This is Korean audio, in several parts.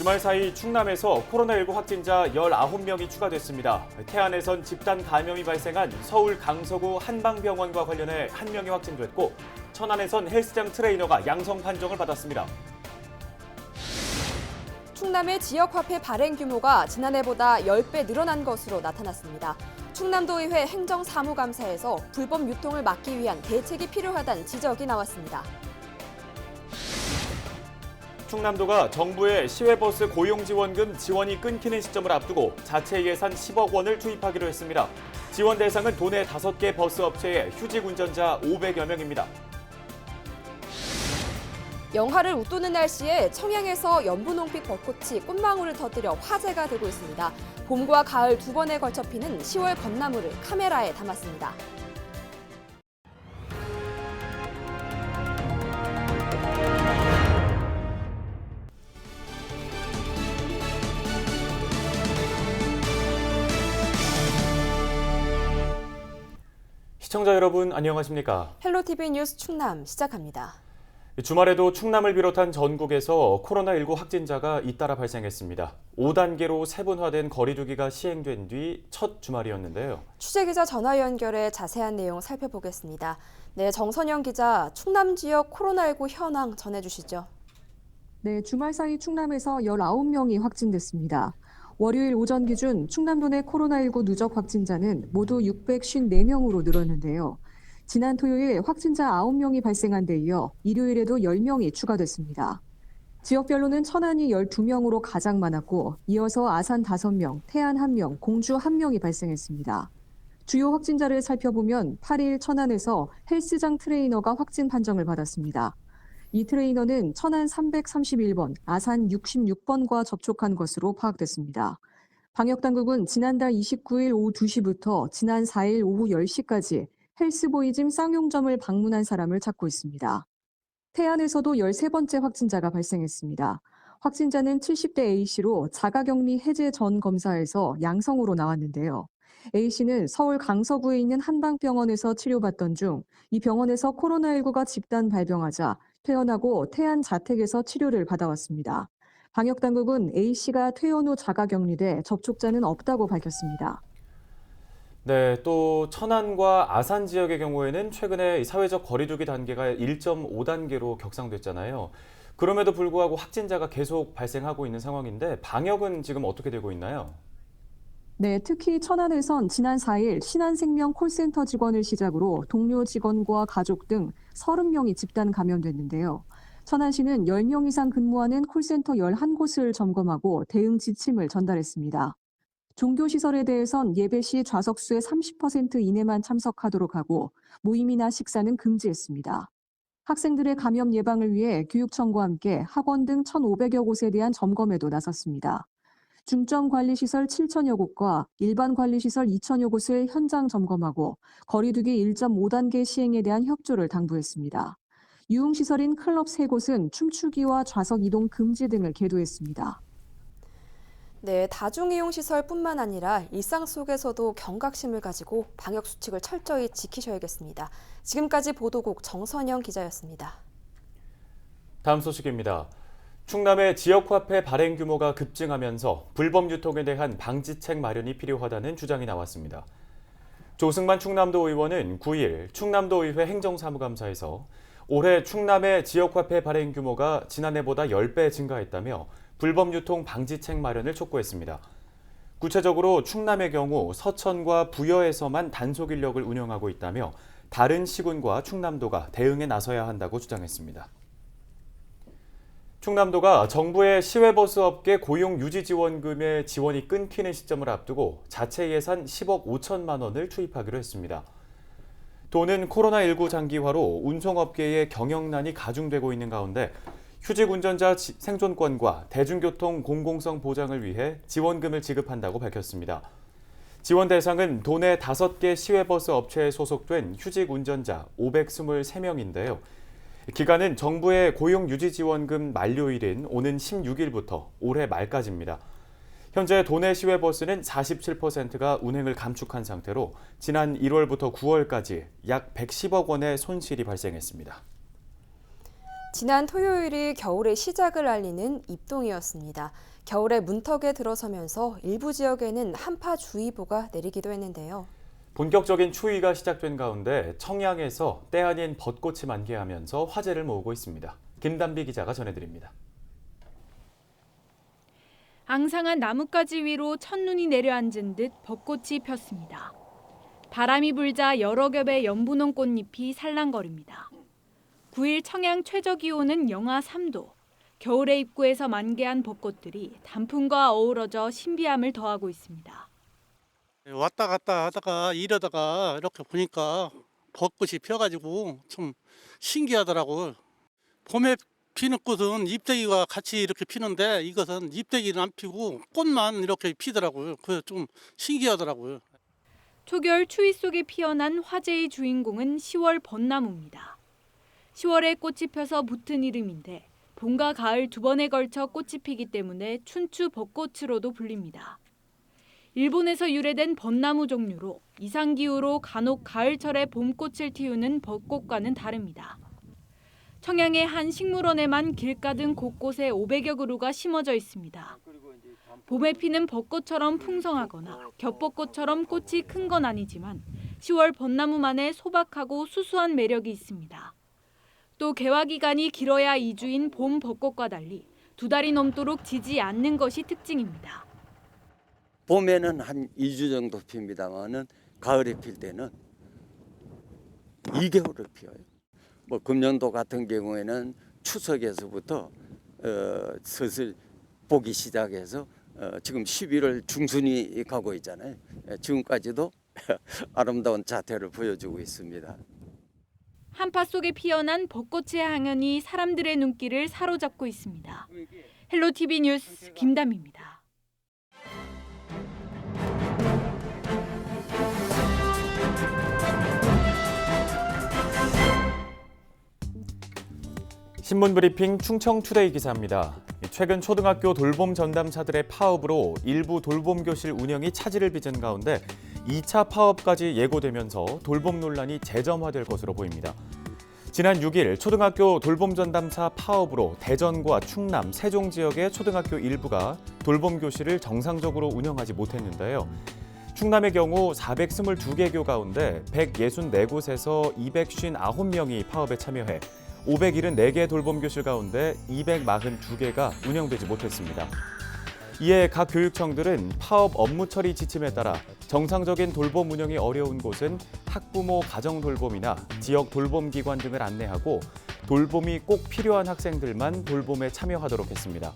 주말 사이 충남에서 코로나19 확진자 19명이 추가됐습니다. 태안에선 집단 감염이 발생한 서울 강서구 한방병원과 관련해 1명이 확진됐고 천안에선 헬스장 트레이너가 양성 판정을 받았습니다. 충남의 지역화폐 발행 규모가 지난해보다 10배 늘어난 것으로 나타났습니다. 충남도의회 행정사무감사에서 불법 유통을 막기 위한 대책이 필요하다는 지적이 나왔습니다. 충남도가 정부의 시외버스 고용지원금 지원이 끊기는 시점을 앞두고 자체 예산 10억 원을 투입하기로 했습니다. 지원 대상은 도내 5개 버스 업체의 휴직 운전자 500여 명입니다. 영하를 웃도는 날씨에 청양에서 연분홍빛 벚꽃이 꽃망울을 터뜨려 화제가 되고 있습니다. 봄과 가을 두 번에 걸쳐 피는 10월 벚나무를 카메라에 담았습니다. 시청자 여러분 안녕하십니까? 헬로티비 뉴스 충남 시작합니다. 주말에도 충남을 비롯한 전국에서 코로나19 확진자가 잇따라 발생했습니다. 5단계로 세분화된 거리 두기가 시행된 뒤 첫 주말이었는데요. 취재기자 전화 연결해 자세한 내용 살펴보겠습니다. 네, 정선영 기자, 충남 지역 코로나19 현황 전해주시죠. 네, 주말 사이 충남에서 19명이 확진됐습니다. 월요일 오전 기준 충남도 내 코로나19 누적 확진자는 모두 654명으로 늘었는데요. 지난 토요일 확진자 9명이 발생한 데 이어 일요일에도 10명이 추가됐습니다. 지역별로는 천안이 12명으로 가장 많았고 이어서 아산 5명, 태안 1명, 공주 1명이 발생했습니다. 주요 확진자를 살펴보면 8일 천안에서 헬스장 트레이너가 확진 판정을 받았습니다. 이 트레이너는 천안 331번, 아산 66번과 접촉한 것으로 파악됐습니다. 방역당국은 지난달 29일 오후 2시부터 지난 4일 오후 10시까지 헬스보이짐 쌍용점을 방문한 사람을 찾고 있습니다. 태안에서도 13번째 확진자가 발생했습니다. 확진자는 70대 A씨로 자가격리 해제 전 검사에서 양성으로 나왔는데요. A씨는 서울 강서구에 있는 한방병원에서 치료받던 중 이 병원에서 코로나19가 집단 발병하자 퇴원하고 태안 자택에서 치료를 받아왔습니다. 방역당국은 A씨가 퇴원 후 자가격리돼 접촉자는 없다고 밝혔습니다. 네, 또 천안과 아산 지역의 경우에는 최근에 사회적 거리두기 단계가 1.5단계로 격상됐잖아요. 그럼에도 불구하고 확진자가 계속 발생하고 있는 상황인데 방역은 지금 어떻게 되고 있나요? 네, 특히 천안에선 지난 4일 신한생명 콜센터 직원을 시작으로 동료 직원과 가족 등 30명이 집단 감염됐는데요. 천안시는 10명 이상 근무하는 콜센터 11곳을 점검하고 대응 지침을 전달했습니다. 종교시설에 대해선 예배 시 좌석수의 30% 이내만 참석하도록 하고 모임이나 식사는 금지했습니다. 학생들의 감염 예방을 위해 교육청과 함께 학원 등 1,500여 곳에 대한 점검에도 나섰습니다. 중점관리시설 7천여 곳과 일반관리시설 2천여 곳을 현장 점검하고 거리두기 1.5단계 시행에 대한 협조를 당부했습니다. 유흥시설인 클럽 3곳은 춤추기와 좌석 이동 금지 등을 계도했습니다. 네, 다중이용시설뿐만 아니라 일상 속에서도 경각심을 가지고 방역수칙을 철저히 지키셔야겠습니다. 지금까지 보도국 정선영 기자였습니다. 다음 소식입니다. 충남의 지역화폐 발행 규모가 급증하면서 불법 유통에 대한 방지책 마련이 필요하다는 주장이 나왔습니다. 조승만 충남도 의원은 9일 충남도의회 행정사무감사에서 올해 충남의 지역화폐 발행 규모가 지난해보다 10배 증가했다며 불법 유통 방지책 마련을 촉구했습니다. 구체적으로 충남의 경우 서천과 부여에서만 단속 인력을 운영하고 있다며 다른 시군과 충남도가 대응에 나서야 한다고 주장했습니다. 충남도가 정부의 시외버스 업계 고용 유지 지원금의 지원이 끊기는 시점을 앞두고 자체 예산 10억 5천만 원을 투입하기로 했습니다. 도는 코로나19 장기화로 운송업계의 경영난이 가중되고 있는 가운데 휴직 운전자 생존권과 대중교통 공공성 보장을 위해 지원금을 지급한다고 밝혔습니다. 지원 대상은 도내 5개 시외버스 업체에 소속된 휴직 운전자 523명인데요. 기간은 정부의 고용유지지원금 만료일인 오는 16일부터 올해 말까지입니다. 현재 도내 시외버스는 47%가 운행을 감축한 상태로 지난 1월부터 9월까지 약 110억 원의 손실이 발생했습니다. 지난 토요일이 겨울의 시작을 알리는 입동이었습니다. 겨울의 문턱에 들어서면서 일부 지역에는 한파주의보가 내리기도 했는데요. 본격적인 추위가 시작된 가운데 청양에서 때 아닌 벚꽃이 만개하면서 화제를 모으고 있습니다. 김단비 기자가 전해드립니다. 앙상한 나뭇가지 위로 첫눈이 내려앉은 듯 벚꽃이 폈습니다. 바람이 불자 여러 겹의 연분홍 꽃잎이 살랑거립니다. 9일 청양 최저기온은 영하 3도. 겨울의 입구에서 만개한 벚꽃들이 단풍과 어우러져 신비함을 더하고 있습니다. 왔다 갔다 하다가 이러다가 이렇게 보니까 벚꽃이 펴가지고 좀 신기하더라고요. 봄에 피는 꽃은 잎대기가 같이 이렇게 피는데 이것은 잎대기는 안 피고 꽃만 이렇게 피더라고요. 그래서 좀 신기하더라고요. 초겨울 추위 속에 피어난 화제의 주인공은 10월 벚나무입니다. 10월에 꽃이 펴서 붙은 이름인데 봄과 가을 두 번에 걸쳐 꽃이 피기 때문에 춘추 벚꽃으로도 불립니다. 일본에서 유래된 벚나무 종류로 이상기후로 간혹 가을철에 봄꽃을 틔우는 벚꽃과는 다릅니다. 청양의 한 식물원에만 길가등 곳곳에 500여 그루가 심어져 있습니다. 봄에 피는 벚꽃처럼 풍성하거나 겹벚꽃처럼 꽃이 큰 건 아니지만 10월 벚나무만의 소박하고 수수한 매력이 있습니다. 또 개화 기간이 길어야 2주인 봄 벚꽃과 달리 2달이 넘도록 지지 않는 것이 특징입니다. 봄에는 한 2주 정도 핍니다만은 가을에 필 때는 2개월을 피어요. 뭐 금년도 같은 경우에는 추석에서부터 슬슬 보기 시작해서 지금 11월 중순이 가고 있잖아요. 지금까지도 아름다운 자태를 보여주고 있습니다. 한파 속에 피어난 벚꽃의 향연이 사람들의 눈길을 사로잡고 있습니다. 헬로티비 뉴스 김담입니다. 신문 브리핑 충청투데이 기사입니다. 최근 초등학교 돌봄 전담사들의 파업으로 일부 돌봄 교실 운영이 차질을 빚은 가운데 2차 파업까지 예고되면서 돌봄 논란이 재점화될 것으로 보입니다. 지난 6일 초등학교 돌봄 전담사 파업으로 대전과 충남, 세종 지역의 초등학교 일부가 돌봄 교실을 정상적으로 운영하지 못했는데요. 충남의 경우 422개 교 가운데 164곳에서 259명이 파업에 참여해 574개 돌봄 교실 가운데 242개가 운영되지 못했습니다. 이에 각 교육청들은 파업 업무 처리 지침에 따라 정상적인 돌봄 운영이 어려운 곳은 학부모 가정 돌봄이나 지역 돌봄기관 등을 안내하고 돌봄이 꼭 필요한 학생들만 돌봄에 참여하도록 했습니다.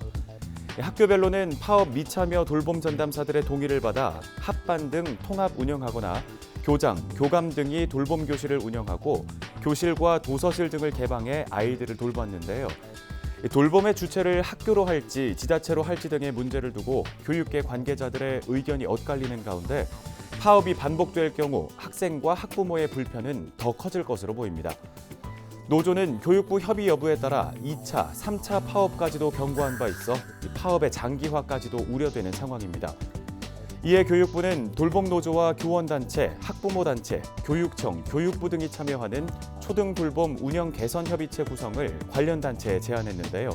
학교별로는 파업 미참여 돌봄 전담사들의 동의를 받아 합반 등 통합 운영하거나 교장, 교감 등이 돌봄 교실을 운영하고 교실과 도서실 등을 개방해 아이들을 돌봤는데요. 돌봄의 주체를 학교로 할지 지자체로 할지 등의 문제를 두고 교육계 관계자들의 의견이 엇갈리는 가운데 파업이 반복될 경우 학생과 학부모의 불편은 더 커질 것으로 보입니다. 노조는 교육부 협의 여부에 따라 2차, 3차 파업까지도 경고한 바 있어 파업의 장기화까지도 우려되는 상황입니다. 이에 교육부는 돌봄노조와 교원단체, 학부모단체, 교육청, 교육부 등이 참여하는 초등돌봄 운영 개선 협의체 구성을 관련 단체에 제안했는데요.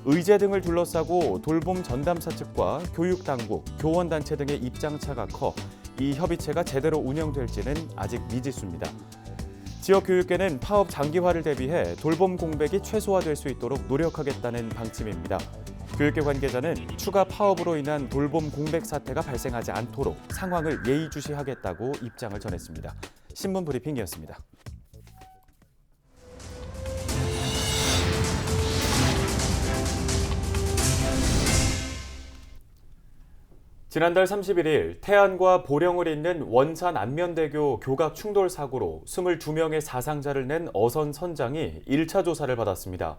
의제 등을 둘러싸고 돌봄 전담사 측과 교육당국, 교원단체 등의 입장차가 커 이 협의체가 제대로 운영될지는 아직 미지수입니다. 지역교육계는 파업 장기화를 대비해 돌봄 공백이 최소화될 수 있도록 노력하겠다는 방침입니다. 교육계 관계자는 추가 파업으로 인한 돌봄 공백 사태가 발생하지 않도록 상황을 예의주시하겠다고 입장을 전했습니다. 신문 브리핑이었습니다. 지난달 31일 태안과 보령을 잇는 원산 안면대교 교각 충돌 사고로 22명의 사상자를 낸 어선 선장이 1차 조사를 받았습니다.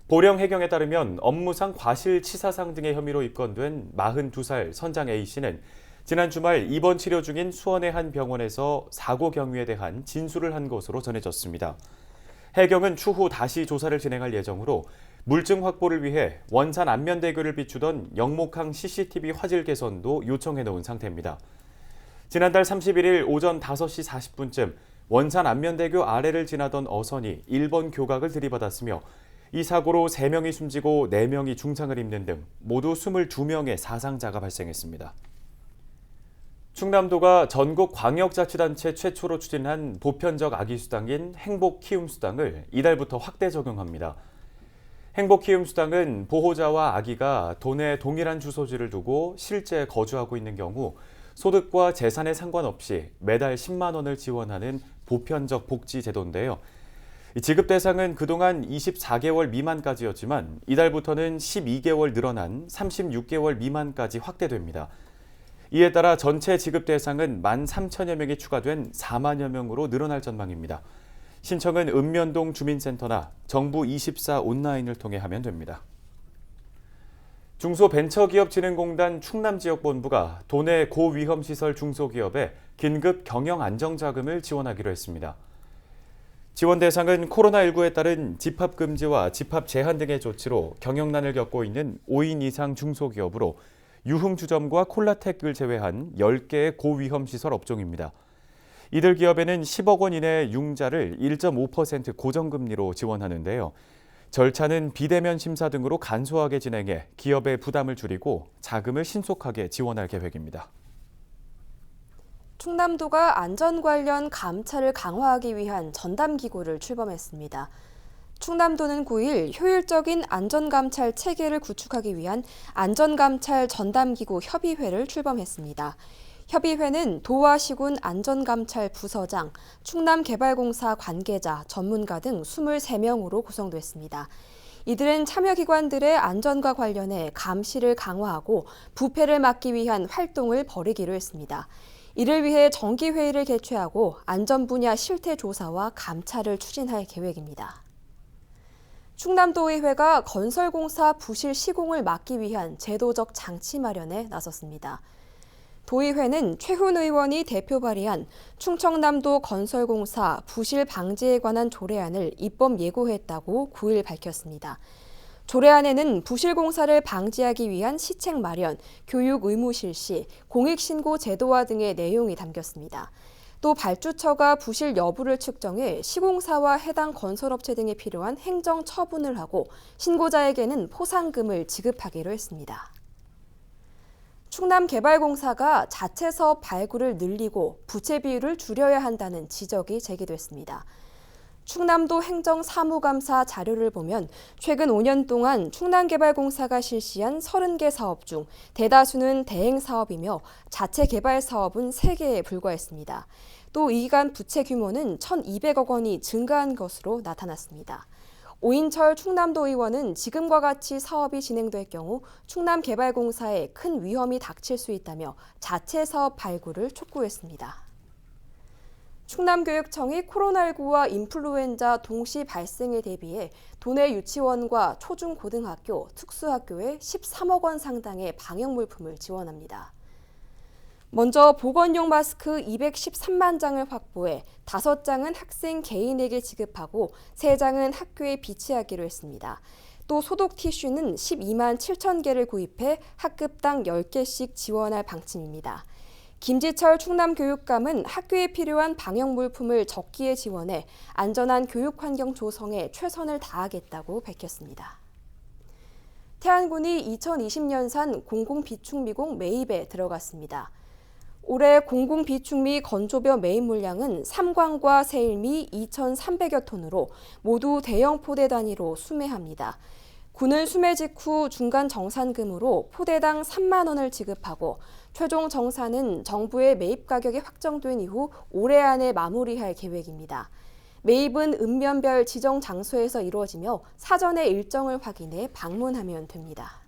보령 해경에 따르면 업무상 과실치사상 등의 혐의로 입건된 42살 선장 A씨는 지난 주말 입원 치료 중인 수원의 한 병원에서 사고 경위에 대한 진술을 한 것으로 전해졌습니다. 해경은 추후 다시 조사를 진행할 예정으로 물증 확보를 위해 원산 안면대교를 비추던 영목항 CCTV 화질 개선도 요청해 놓은 상태입니다. 지난달 31일 오전 5시 40분쯤 원산 안면대교 아래를 지나던 어선이 1번 교각을 들이받았으며 이 사고로 3명이 숨지고 4명이 중상을 입는 등 모두 22명의 사상자가 발생했습니다. 충남도가 전국 광역자치단체 최초로 추진한 보편적 아기수당인 행복키움수당을 이달부터 확대 적용합니다. 행복키움수당은 보호자와 아기가 도내 동일한 주소지를 두고 실제 거주하고 있는 경우 소득과 재산에 상관없이 매달 10만 원을 지원하는 보편적 복지제도인데요. 지급 대상은 그동안 24개월 미만까지였지만 이달부터는 12개월 늘어난 36개월 미만까지 확대됩니다. 이에 따라 전체 지급 대상은 13,000여 명이 추가된 4만여 명으로 늘어날 전망입니다. 신청은 읍면동 주민센터나 정부 24 온라인을 통해 하면 됩니다. 중소벤처기업진흥공단 충남지역본부가 도내 고위험시설 중소기업에 긴급 경영안정자금을 지원하기로 했습니다. 지원 대상은 코로나19에 따른 집합금지와 집합 제한 등의 조치로 경영난을 겪고 있는 5인 이상 중소기업으로 유흥주점과 콜라텍을 제외한 10개의 고위험시설 업종입니다. 이들 기업에는 10억 원 이내의 융자를 1.5% 고정금리로 지원하는데요. 절차는 비대면 심사 등으로 간소하게 진행해 기업의 부담을 줄이고 자금을 신속하게 지원할 계획입니다. 충남도가 안전 관련 감찰을 강화하기 위한 전담기구를 출범했습니다. 충남도는 9일 효율적인 안전감찰 체계를 구축하기 위한 안전감찰 전담기구 협의회를 출범했습니다. 협의회는 도와 시군 안전감찰 부서장, 충남개발공사 관계자, 전문가 등 23명으로 구성됐습니다. 이들은 참여기관들의 안전과 관련해 감시를 강화하고 부패를 막기 위한 활동을 벌이기로 했습니다. 이를 위해 정기회의를 개최하고 안전 분야 실태 조사와 감찰을 추진할 계획입니다. 충남도의회가 건설공사 부실 시공을 막기 위한 제도적 장치 마련에 나섰습니다. 도의회는 최훈 의원이 대표 발의한 충청남도 건설공사 부실 방지에 관한 조례안을 입법 예고했다고 9일 밝혔습니다. 조례안에는 부실공사를 방지하기 위한 시책 마련, 교육 의무 실시, 공익신고 제도화 등의 내용이 담겼습니다. 또 발주처가 부실 여부를 측정해 시공사와 해당 건설업체 등에 필요한 행정 처분을 하고 신고자에게는 포상금을 지급하기로 했습니다. 충남개발공사가 자체 사업 발굴을 늘리고 부채 비율을 줄여야 한다는 지적이 제기됐습니다. 충남도 행정사무감사 자료를 보면 최근 5년 동안 충남개발공사가 실시한 30개 사업 중 대다수는 대행사업이며 자체 개발 사업은 3개에 불과했습니다. 또 이 기간 부채 규모는 1,200억 원이 증가한 것으로 나타났습니다. 오인철 충남도 의원은 지금과 같이 사업이 진행될 경우 충남개발공사에 큰 위험이 닥칠 수 있다며 자체 사업 발굴을 촉구했습니다. 충남교육청이 코로나19와 인플루엔자 동시 발생에 대비해 도내 유치원과 초중고등학교, 특수학교에 13억 원 상당의 방역물품을 지원합니다. 먼저 보건용 마스크 213만 장을 확보해 5장은 학생 개인에게 지급하고 3장은 학교에 비치하기로 했습니다. 또 소독 티슈는 12만 7천 개를 구입해 학급당 10개씩 지원할 방침입니다. 김지철 충남교육감은 학교에 필요한 방역물품을 적기에 지원해 안전한 교육환경 조성에 최선을 다하겠다고 밝혔습니다. 태안군이 2020년산 공공비축미공 매입에 들어갔습니다. 올해 공공비축미 건조벼 매입 물량은 삼광과 세일미 2,300여 톤으로 모두 대형 포대 단위로 수매합니다. 군은 수매 직후 중간 정산금으로 포대당 3만 원을 지급하고 최종 정산은 정부의 매입 가격이 확정된 이후 올해 안에 마무리할 계획입니다. 매입은 읍면별 지정 장소에서 이루어지며 사전에 일정을 확인해 방문하면 됩니다.